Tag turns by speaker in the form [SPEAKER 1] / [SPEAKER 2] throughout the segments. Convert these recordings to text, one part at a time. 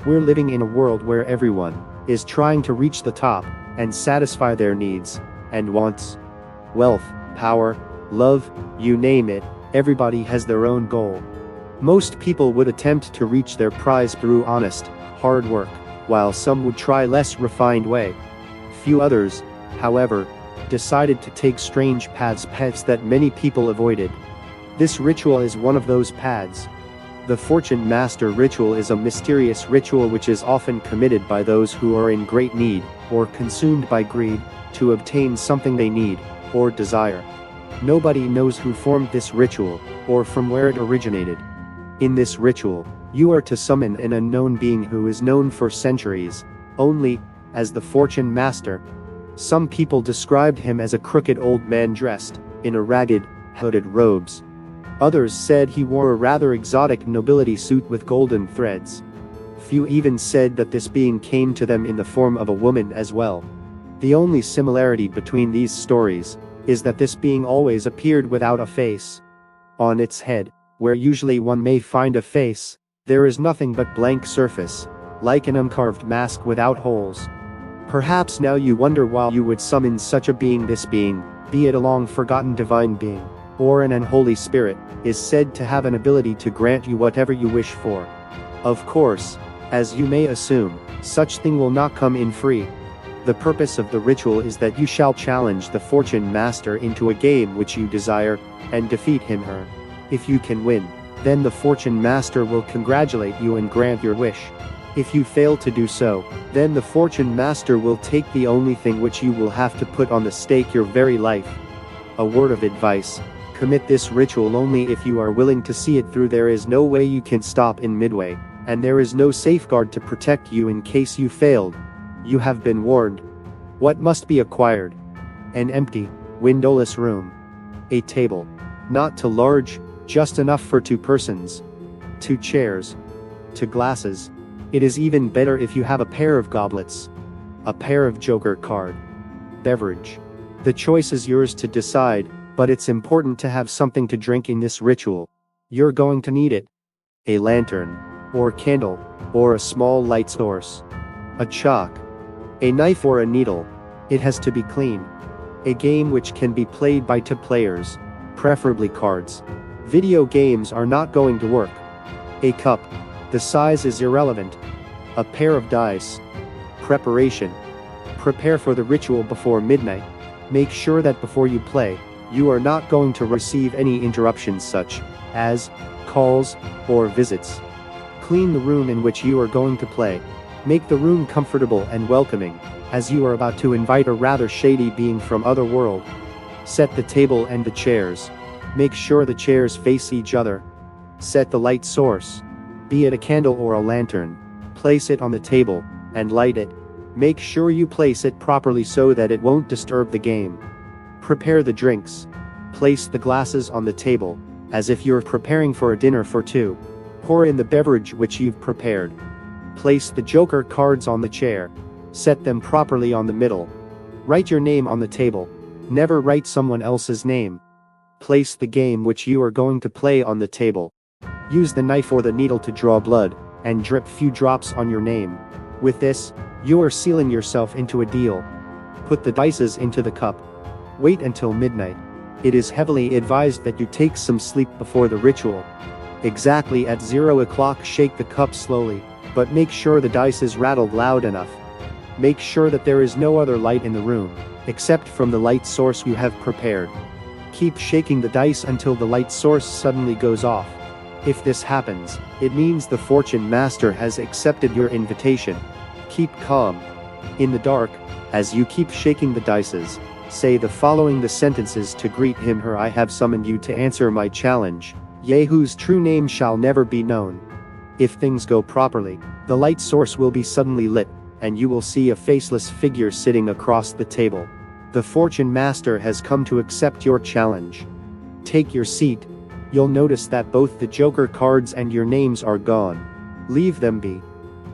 [SPEAKER 1] We're living in a world where everyone is trying to reach the top and satisfy their needs and wants. Wealth, power, love, you name it, everybody has their own goal. Most people would attempt to reach their prize through honest, hard work, while some would try less refined way. Few others, however, decided to take strange paths that many people avoided. This ritual is one of those paths. The Fortune Master ritual is a mysterious ritual which is often committed by those who are in great need, or consumed by greed, to obtain something they need, or desire. Nobody knows who formed this ritual, or from where it originated. In this ritual, you are to summon an unknown being who is known for centuries, only, as the Fortune Master. Some people described him as a crooked old man dressed in a ragged, hooded robes. Others said he wore a rather exotic nobility suit with golden threads. Few even said that this being came to them in the form of a woman as well. The only similarity between these stories is that this being always appeared without a face. On its head, where usually one may find a face, there is nothing but blank surface, like an uncarved mask without holes. Perhaps now you wonder why you would summon such a being. This being, be it a long-forgotten divine being, or an unholy spirit, is said to have an ability to grant you whatever you wish for. Of course, as you may assume, such thing will not come in free. The purpose of the ritual is that you shall challenge the Fortune Master into a game which you desire, and defeat him/her. If you can win, then the Fortune Master will congratulate you and grant your wish. If you fail to do so, then the Fortune Master will take the only thing which you will have to put on the stake, your very life. A word of advice: commit this ritual only if you are willing to see it through. There is no way you can stop in midway, and there is no safeguard to protect you in case you failed. You have been warned. What must be acquired? An empty, windowless room. A table. Not too large, just enough for 2 persons. 2 chairs. 2 glasses. It is even better if you have a pair of goblets. A pair of joker card. Beverage. The choice is yours to decide, but it's important to have something to drink in this ritual. You're going to need it. A lantern, or candle, or a small light source. A chalk. A knife or a needle. It has to be clean. A game which can be played by 2 players, preferably cards. Video games are not going to work. A cup. The size is irrelevant. A pair of dice. Preparation. Prepare for the ritual before midnight. Make sure that before you play, you are not going to receive any interruptions such as calls or visits. Clean the room in which you are going to play. Make the room comfortable and welcoming, as you are about to invite a rather shady being from other world. Set the table and the chairs. Make sure the chairs face each other. Set the light source. Be it a candle or a lantern. Place it on the table, and light it. Make sure you place it properly so that it won't disturb the game. Prepare the drinks. Place the glasses on the table, as if you're preparing for a dinner for 2. Pour in the beverage which you've prepared. Place the joker cards on the chair. Set them properly on the middle. Write your name on the table. Never write someone else's name. Place the game which you are going to play on the table. Use the knife or the needle to draw blood, and drip few drops on your name. With this, you are sealing yourself into a deal. Put the dices into the cup. Wait until midnight. It is heavily advised that you take some sleep before the ritual. Exactly at 0 o'clock shake the cup slowly, but make sure the dice is rattled loud enough. Make sure that there is no other light in the room, except from the light source you have prepared. Keep shaking the dice until the light source suddenly goes off. If this happens, it means the Fortune Master has accepted your invitation. Keep calm. In the dark, as you keep shaking the dices, say the following sentences to greet him/her: I have summoned you to answer my challenge. Ye whose true name shall never be known. If things go properly, the light source will be suddenly lit, and you will see a faceless figure sitting across the table. The Fortune Master has come to accept your challenge. Take your seat. You'll notice that both the joker cards and your names are gone. Leave them be.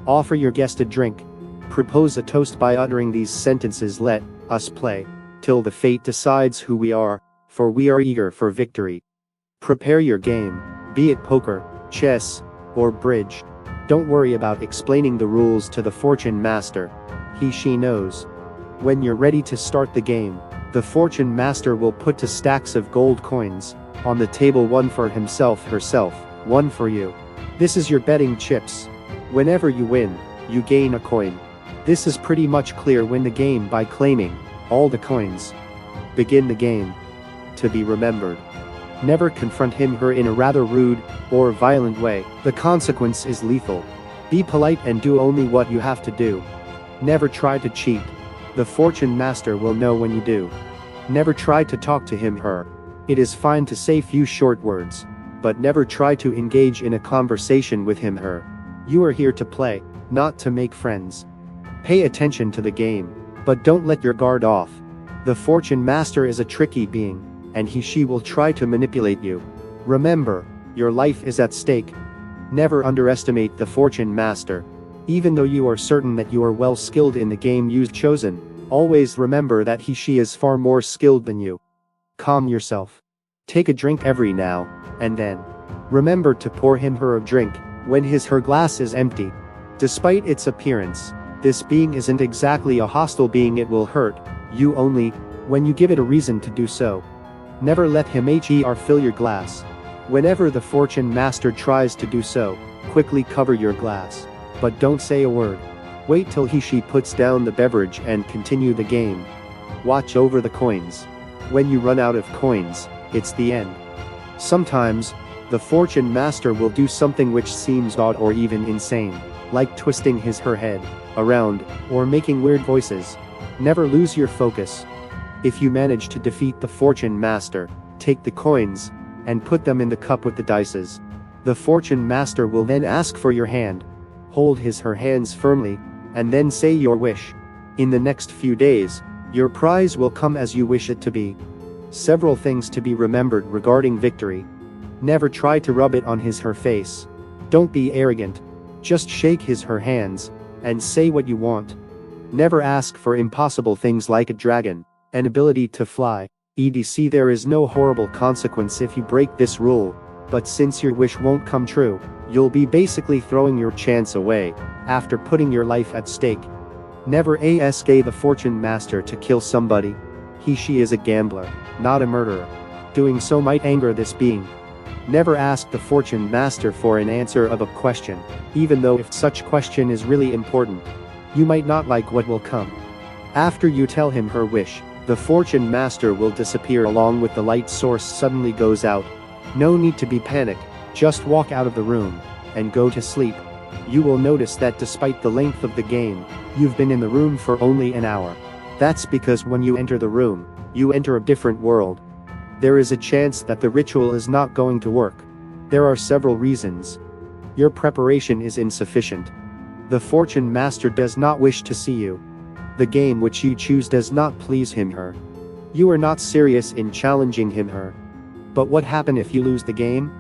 [SPEAKER 1] Offer your guest a drink. Propose a toast by uttering these sentences: let us play till the fate decides who we are, for we are eager for victory. Prepare your game, be it poker, chess, or bridge. Don't worry about explaining the rules to the fortune master. She knows. When you're ready to start the game, the fortune master will put 2 stacks of gold coins on the table, one for herself, one for you. This is your betting chips. Whenever you win, you gain a coin. This is pretty much clear. Win the game by claiming all the coins. Begin the game. To be remembered. Never confront him/her in a rather rude or violent way. The consequence is lethal. Be polite and do only what you have to do. Never try to cheat. The fortune master will know when you do. Never try to talk to him/her. It is fine to say few short words, but never try to engage in a conversation with him/her. You are here to play, not to make friends. Pay attention to the game, but don't let your guard off. The fortune master is a tricky being, and she will try to manipulate you. Remember, your life is at stake. Never underestimate the fortune master. Even though you are certain that you are well skilled in the game you've chosen, always remember that she is far more skilled than you. Calm yourself. Take a drink every now and then. Remember to pour him/her a drink when his/her glass is empty. Despite its appearance, this being isn't exactly a hostile being. It will hurt you only when you give it a reason to do so. Never let him/her fill your glass. Whenever the fortune master tries to do so, quickly cover your glass. But don't say a word. Wait till she puts down the beverage and continue the game. Watch over the coins. When you run out of coins, it's the end. Sometimes, the fortune master will do something which seems odd or even insane, like twisting his/her head around, or making weird voices. Never lose your focus. If you manage to defeat the fortune master, take the coins, and put them in the cup with the dices. The fortune master will then ask for your hand. Hold his/her hands firmly, and then say your wish. In the next few days, your prize will come as you wish it to be. Several things to be remembered regarding victory. Never try to rub it on his/her face. Don't be arrogant. Just shake his/her hands, and say what you want. Never ask for impossible things like a dragon, an ability to fly, etc. There is no horrible consequence if you break this rule, but since your wish won't come true, you'll be basically throwing your chance away, after putting your life at stake. Never ask the fortune master to kill somebody. She is a gambler, not a murderer. Doing so might anger this being. Never ask the fortune master for an answer of a question, even though if such question is really important. You might not like what will come. After you tell him/her wish, the fortune master will disappear along with the light source suddenly goes out. No need to be panic, just walk out of the room, and go to sleep. You will notice that despite the length of the game, you've been in the room for only an hour. That's because when you enter the room, you enter a different world. There is a chance that the ritual is not going to work. There are several reasons. Your preparation is insufficient. The fortune master does not wish to see you. The game which you choose does not please him/her. You are not serious in challenging him/her. But what happens if you lose the game?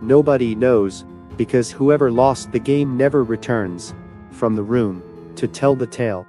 [SPEAKER 1] Nobody knows, because whoever lost the game never returns from the room to tell the tale.